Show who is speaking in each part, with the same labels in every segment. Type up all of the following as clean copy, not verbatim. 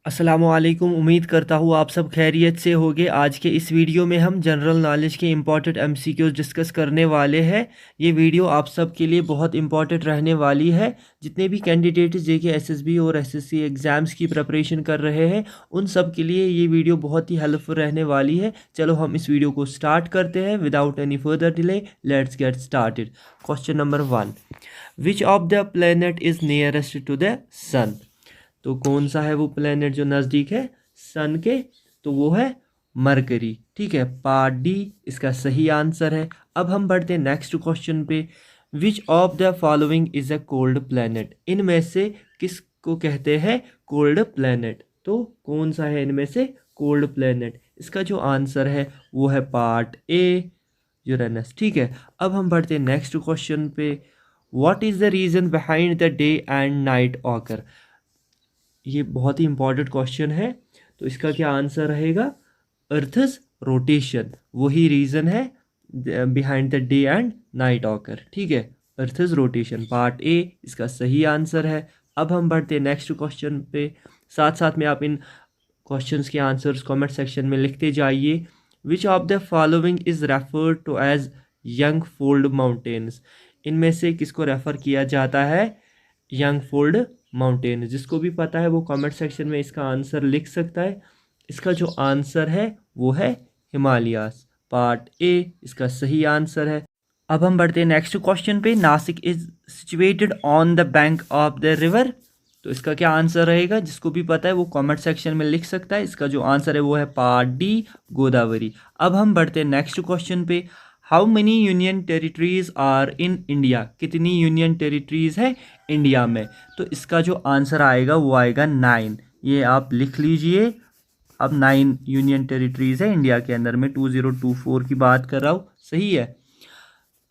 Speaker 1: अस्सलामुअलैकुम। उम्मीद करता हूँ आप सब खैरियत से होंगे। आज के इस वीडियो में हम जनरल नॉलेज के इम्पॉर्टेंट एमसीक्यूज डिस्कस करने वाले हैं। ये वीडियो आप सब के लिए बहुत इंपॉर्टेंट रहने वाली है। जितने भी कैंडिडेट जेके एसएसबी और एसएससी एग्ज़ाम्स की प्रिपरेशन कर रहे हैं उन सब के लिए ये वीडियो बहुत ही हेल्पफुल रहने वाली है। चलो हम इस वीडियो को स्टार्ट करते हैं without any further delay. Let's get started. Question number 1, which of the planet is nearest to the sun? तो कौन सा है वो प्लेनेट जो नज़दीक है सन के? तो वो है मरकरी। ठीक है, पार्ट डी इसका सही आंसर है। अब हम बढ़ते हैं नेक्स्ट क्वेश्चन पे। Which of the following is a cold planet? इनमें से किसको कहते हैं कोल्ड प्लेनेट? तो कौन सा है इनमें से कोल्ड प्लेनेट? इसका जो आंसर है वो है पार्ट ए, यूरेनस। ठीक है, अब हम बढ़ते हैं नेक्स्ट क्वेश्चन पे। What is the reason behind the day and night occur? ये बहुत ही इंपॉर्टेंट क्वेश्चन है। तो इसका क्या आंसर रहेगा? अर्थस रोटेशन, वही रीज़न है behind the day and night occur. ठीक है, अर्थस रोटेशन, पार्ट ए इसका सही आंसर है। अब हम बढ़ते हैं नेक्स्ट क्वेश्चन पे। साथ साथ में आप इन क्वेश्चंस के आंसर्स कमेंट सेक्शन में लिखते जाइए। Which of the following is referred to as young fold mountains? इनमें से किसको रेफर किया जाता है यंग फोल्ड माउंटेन? जिसको भी पता है वो कमेंट सेक्शन में इसका आंसर लिख सकता है। इसका जो आंसर है वो है हिमालयास, पार्ट ए इसका सही आंसर है। अब हम बढ़ते हैं नेक्स्ट क्वेश्चन पे। Nashik is situated on the bank of the river? तो इसका क्या आंसर रहेगा? जिसको भी पता है वो कमेंट सेक्शन में लिख सकता है। इसका जो आंसर है वो है पार्ट डी, गोदावरी। अब हम बढ़ते हैं नेक्स्ट क्वेश्चन पे। How many union territories are in India? कितनी यूनियन टेरिटरीज है इंडिया में? तो इसका जो आंसर आएगा वो आएगा 9। ये आप लिख लीजिए। अब 9 यूनियन टेरिटरीज है इंडिया के अंदर में। 2024 की बात कर रहा हूँ, सही है,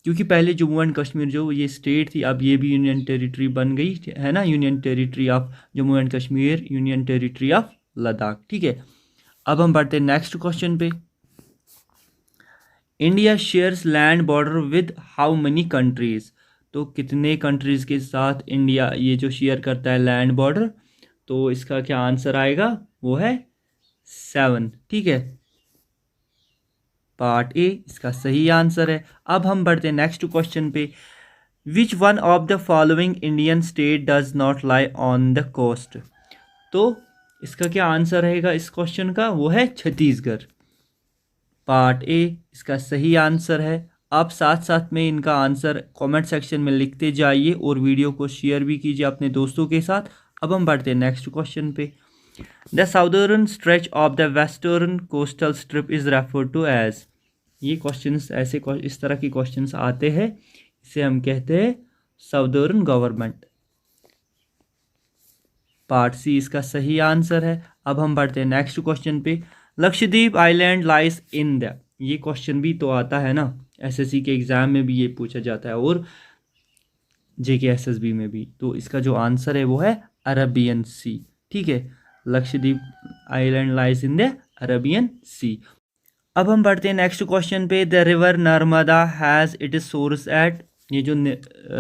Speaker 1: क्योंकि पहले जम्मू एंड कश्मीर जो ये स्टेट थी अब ये भी यूनियन टेरिटरी बन गई है ना। Union territory of Jammu and Kashmir, union territory of Ladakh. ठीक है, अब हम बढ़ते हैं नेक्स्ट क्वेश्चन पे। India shares land border with how many countries? तो कितने कंट्रीज के साथ इंडिया ये जो शेयर करता है लैंड बॉर्डर? तो इसका क्या आंसर आएगा? वो है 7। ठीक है, पार्ट ए इसका सही आंसर है। अब हम बढ़ते हैं नेक्स्ट क्वेश्चन पे। Which one of the following Indian state does not lie on the coast? तो इसका क्या आंसर रहेगा इस क्वेश्चन का? वो है छत्तीसगढ़, पार्ट ए इसका सही आंसर है। आप साथ साथ में इनका आंसर कमेंट सेक्शन में लिखते जाइए और वीडियो को शेयर भी कीजिए अपने दोस्तों के साथ। अब हम बढ़ते हैं नेक्स्ट क्वेश्चन पे। The southern stretch of the western coastal strip is referred to as? ये क्वेश्चंस ऐसे इस तरह के क्वेश्चंस आते हैं, इसे हम कहते हैं साउदर्न गवर्नमेंट, पार्ट सी इसका सही आंसर है। अब हम बढ़ते हैं नेक्स्ट क्वेश्चन पे। Lakshadweep island lies in the? ये क्वेश्चन भी तो आता है ना, एसएससी के एग्जाम में भी ये पूछा जाता है और जेके एसएसबी में भी। तो इसका जो आंसर है वो है अरबियन सी। ठीक है, Lakshadweep island lies in the Arabian sea. अब हम बढ़ते हैं नेक्स्ट क्वेश्चन पे। The river Narmada has it is source at? ये जो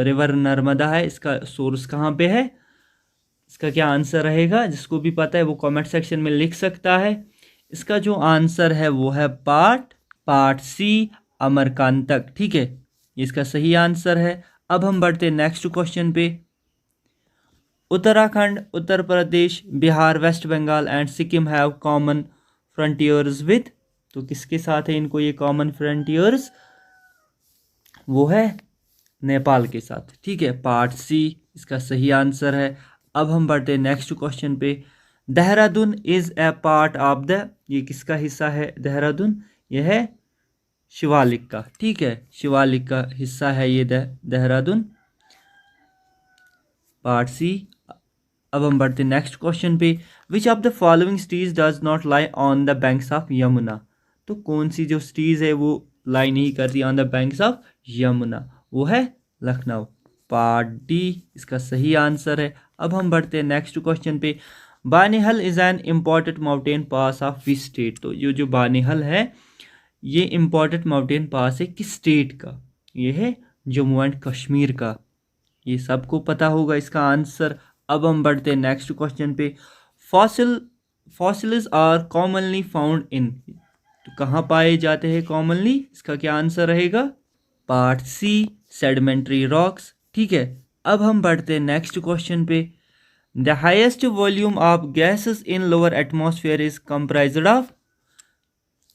Speaker 1: रिवर नर्मदा है इसका सोर्स कहाँ पे है? इसका क्या आंसर रहेगा? जिसको भी पता है वो कमेंट सेक्शन में लिख सकता है। इसका जो आंसर है वो है पार्ट सी, अमरकांतक। ठीक है, ये इसका सही आंसर है। अब हम बढ़ते हैं नेक्स्ट क्वेश्चन पे। Uttarakhand, Uttar Pradesh, Bihar, West Bengal and Sikkim have common frontiers with? तो किसके साथ है इनको ये कॉमन फ्रंटियर्स? वो है नेपाल के साथ। ठीक है, पार्ट सी इसका सही आंसर है। अब हम बढ़ते हैं नेक्स्ट क्वेश्चन पे। Dehradun is a part of the? ये किसका हिस्सा है देहरादून? ये है शिवालिक का। ठीक है, शिवालिक का हिस्सा है ये देहरादून, पार्ट सी। अब हम बढ़ते हैं नेक्स्ट क्वेश्चन पे। Which of the following cities does not lie on the banks of Yamuna? तो कौन सी जो सिटीज है वो लाई नहीं करती on the banks of Yamuna? वो है लखनऊ, पार्ट डी इसका सही आंसर है। अब हम बढ़ते हैं नेक्स्ट क्वेश्चन पे। Banihal is an important mountain pass of which state? तो ये जो बानिहल है ये इम्पॉर्टेंट माउंटेन पास है किस स्टेट का? ये है जम्मू एंड कश्मीर का। ये सबको पता होगा इसका आंसर। अब हम बढ़ते हैं नेक्स्ट क्वेश्चन पे। Fossil fossils are commonly found in, तो कहाँ पाए जाते हैं कॉमनली? इसका क्या आंसर रहेगा? Part C, sedimentary rocks. ठीक है, अब हम बढ़ते हैं नेक्स्ट क्वेश्चन पे। The highest volume of gases in lower atmosphere is comprised of,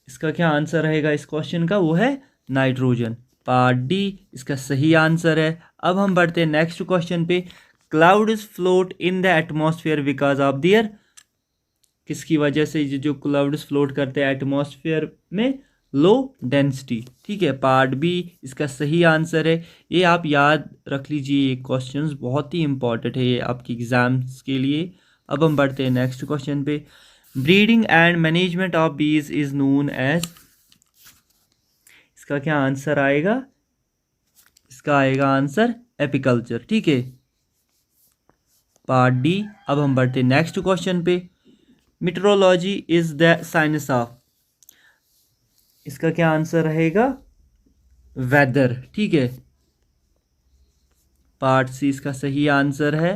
Speaker 1: इसका क्या आंसर रहेगा इस क्वेश्चन का? वो है नाइट्रोजन। पार्ट डी इसका सही आंसर है। अब हम बढ़ते हैं नेक्स्ट क्वेश्चन पे। Clouds float in the atmosphere because of their, किसकी वजह से जो क्लाउड्स फ्लोट करते हैं एटमॉस्फेयर में? Low density. ठीक है, पार्ट बी इसका सही आंसर है। ये आप याद रख लीजिए, ये क्वेश्चंस बहुत ही इंपॉर्टेंट है ये आपकी एग्जाम्स के लिए। अब हम बढ़ते हैं नेक्स्ट क्वेश्चन पे। ब्रीडिंग एंड मैनेजमेंट ऑफ बीज इज नोन एज, इसका क्या आंसर आएगा? इसका आएगा आंसर एपिकल्चर। ठीक है, पार्ट डी। अब हम बढ़ते हैं नेक्स्ट क्वेश्चन पे। Meteorology is the science of, इसका क्या आंसर रहेगा? वेदर। ठीक है, पार्ट सी इसका सही आंसर है।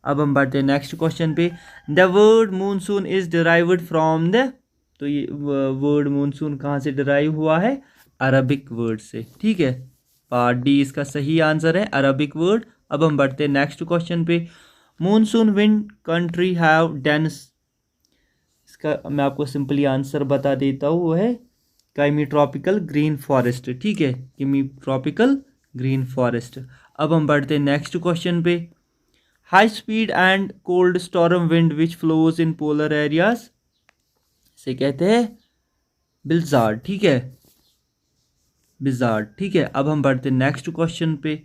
Speaker 1: अब हम बढ़ते हैं नेक्स्ट क्वेश्चन पे। The word monsoon is derived from the, तो ये वर्ड मूनसून कहाँ से डिराइव हुआ है? अरबिक वर्ड से। ठीक है, पार्ट डी इसका सही आंसर है, अरबिक वर्ड। अब हम बढ़ते हैं नेक्स्ट क्वेश्चन पे। Monsoon wind country have dense, इसका मैं आपको सिंपली आंसर बता देता हूँ, वो है काइमी ट्रॉपिकल ग्रीन फॉरेस्ट। ठीक है, किमी ट्रॉपिकल ग्रीन फॉरेस्ट। अब हम बढ़ते हैं नेक्स्ट क्वेश्चन पे। High speed and cold storm wind which flows in polar areas, से कहते हैं बिल्जार्ड। ठीक है, बिजार्ड। ठीक है, अब हम बढ़ते हैं नेक्स्ट क्वेश्चन पे।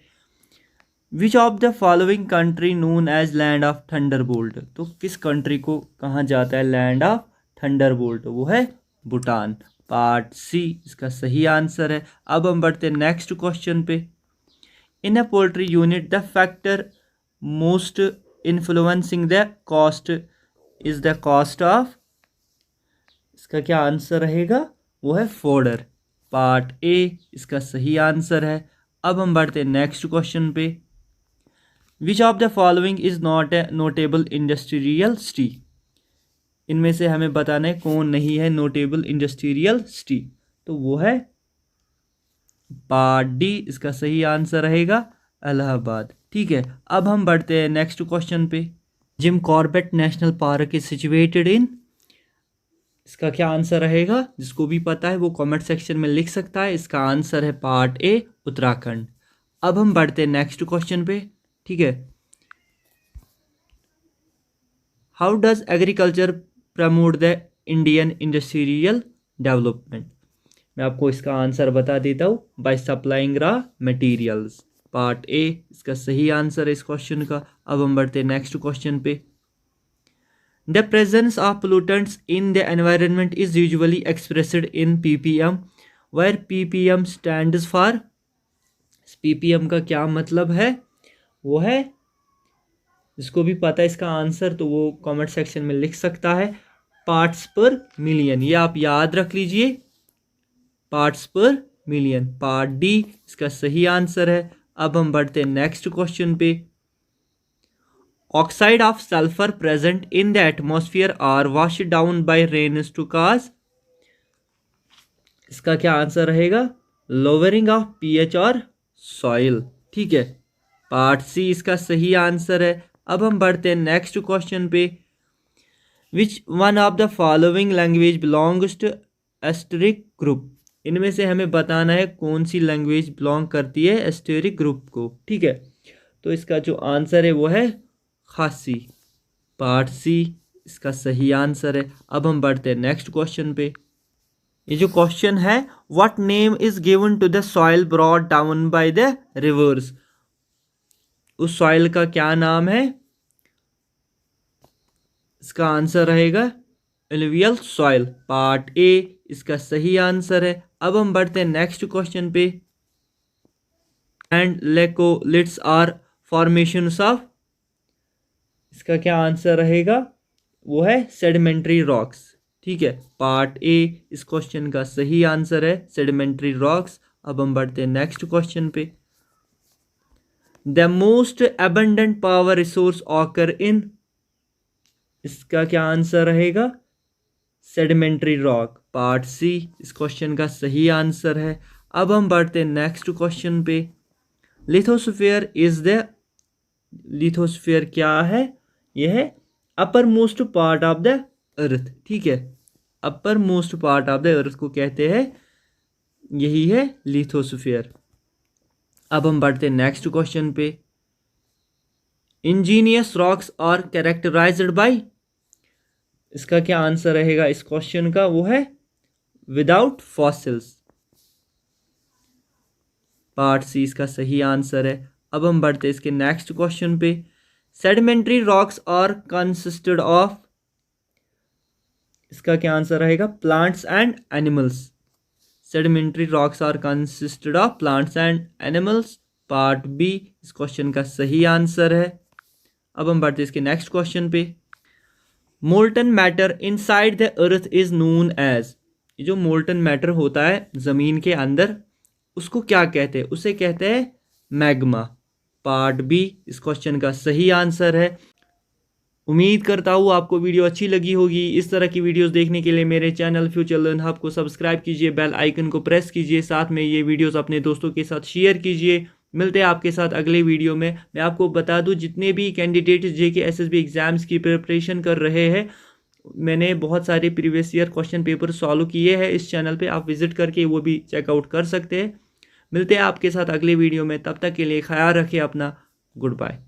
Speaker 1: Which of the following country known as land of thunderbolt, तो किस कंट्री को कहा जाता है लैंड ऑफ थंडरबोल्ट? वो है भूटान। पार्ट सी इसका सही आंसर है। अब हम बढ़ते हैं नेक्स्ट क्वेश्चन पे। In a poultry unit the factor most influencing the cost is the cost of, इसका क्या आंसर रहेगा? वो है फोडर। पार्ट ए इसका सही आंसर है। अब हम बढ़ते हैं नेक्स्ट क्वेश्चन पे। Which of the following is not a notable industrial city, इनमें से हमें बताना है कौन नहीं है नोटेबल इंडस्ट्रियल सिटी, तो वो है पार्ट डी इसका सही आंसर रहेगा इलाहाबाद। ठीक है, अब हम बढ़ते हैं नेक्स्ट क्वेश्चन पे। Jim Corbett national park is situated in, इसका क्या आंसर रहेगा? जिसको भी पता है वो कमेंट सेक्शन में लिख सकता है। इसका आंसर है पार्ट ए उत्तराखंड। अब हम बढ़ते हैं नेक्स्ट क्वेश्चन पे। ठीक है, how does agriculture promote the Indian industrial development, मैं आपको इसका आंसर बता देता हूँ, by supplying raw materials. Part A इसका सही आंसर है इस क्वेश्चन का। अब हम बढ़ते हैं नेक्स्ट क्वेश्चन पे। The presence of pollutants in the environment is usually expressed in ppm, where ppm stands for, ppm का क्या मतलब है? वो है, जिसको भी पता है इसका आंसर तो वो कमेंट सेक्शन में लिख सकता है, पार्ट्स पर मिलियन। ये आप याद रख लीजिए, पार्ट्स पर मिलियन। पार्ट डी इसका सही आंसर है। अब हम बढ़ते हैं नेक्स्ट क्वेश्चन पे। Oxide of sulphur present in the atmosphere are wash down by rains to cause, इसका क्या आंसर रहेगा? Lowering of pH or soil. ठीक है, पार्ट सी इसका सही आंसर है। अब हम बढ़ते हैं नेक्स्ट क्वेश्चन पे। Which one of the following language belongs to Austric group, इनमें से हमें बताना है कौन सी लैंग्वेज बिलोंग करती है एस्टेरिक ग्रुप को। ठीक है, तो इसका जो आंसर है वो है खासी। पार्ट सी इसका सही आंसर है। अब हम बढ़ते हैं नेक्स्ट क्वेश्चन पे। ये जो क्वेश्चन है, what name is given to the soil brought down by the rivers, उस सॉइल का क्या नाम है? इसका आंसर रहेगा एलुवियल सॉइल। पार्ट ए इसका सही आंसर है। अब हम बढ़ते हैं नेक्स्ट क्वेश्चन पे। एंड लेकोलिट्स आर फॉर्मेशंस ऑफ, इसका क्या आंसर रहेगा? वो है सेडिमेंट्री रॉक्स। ठीक है, पार्ट ए इस क्वेश्चन का सही आंसर है, सेडिमेंट्री रॉक्स। अब हम बढ़ते हैं नेक्स्ट क्वेश्चन पे। The most abundant power resource occur in, इसका क्या आंसर रहेगा? सेडिमेंट्री रॉक, पार्ट सी इस क्वेश्चन का सही आंसर है। अब हम बढ़ते हैं नेक्स्ट क्वेश्चन पे। लिथोस्फीयर इज द, लिथोस्फीयर क्या है? यह है upper most part of the earth, ठीक है, upper most part of the earth को कहते हैं, यही है लिथोस्फीयर। अब हम बढ़ते हैं नेक्स्ट क्वेश्चन पे। Igneous rocks are characterised by, इसका क्या आंसर रहेगा इस क्वेश्चन का? वो है विदाउट फॉसिल्स, पार्ट सी इसका सही आंसर है। अब हम बढ़ते हैं इसके नेक्स्ट क्वेश्चन पे। Sedimentary rocks are consisted of, इसका क्या आंसर रहेगा? Plants and animals. Sedimentary rocks are consisted of plants and animals, part B इस क्वेश्चन का सही आंसर है। अब हम बढ़ते हैं इसके नेक्स्ट क्वेश्चन पे। Molten matter inside the earth is known as, ये जो मोल्टन मैटर होता है ज़मीन के अंदर उसको क्या कहते हैं? उसे कहते हैं मैग्मा, पार्ट बी इस क्वेश्चन का सही आंसर है। उम्मीद करता हूँ आपको वीडियो अच्छी लगी होगी। इस तरह की वीडियोस देखने के लिए मेरे चैनल फ्यूचर लर्न हब को सब्सक्राइब कीजिए, बेल आइकन को प्रेस कीजिए, साथ में ये वीडियोस अपने दोस्तों के साथ शेयर कीजिए। मिलते हैं आपके साथ अगले वीडियो में। मैं आपको बता दूं, जितने भी कैंडिडेट जेके एसएसबी एग्ज़ाम्स की प्रिपरेशन कर रहे हैं, मैंने बहुत सारे previous year question paper solve किए हैं इस चैनल पे, आप विजिट करके वो भी चेकआउट कर सकते हैं। मिलते हैं आपके साथ अगले वीडियो में, तब तक के लिए ख्याल रखें अपना। Good bye.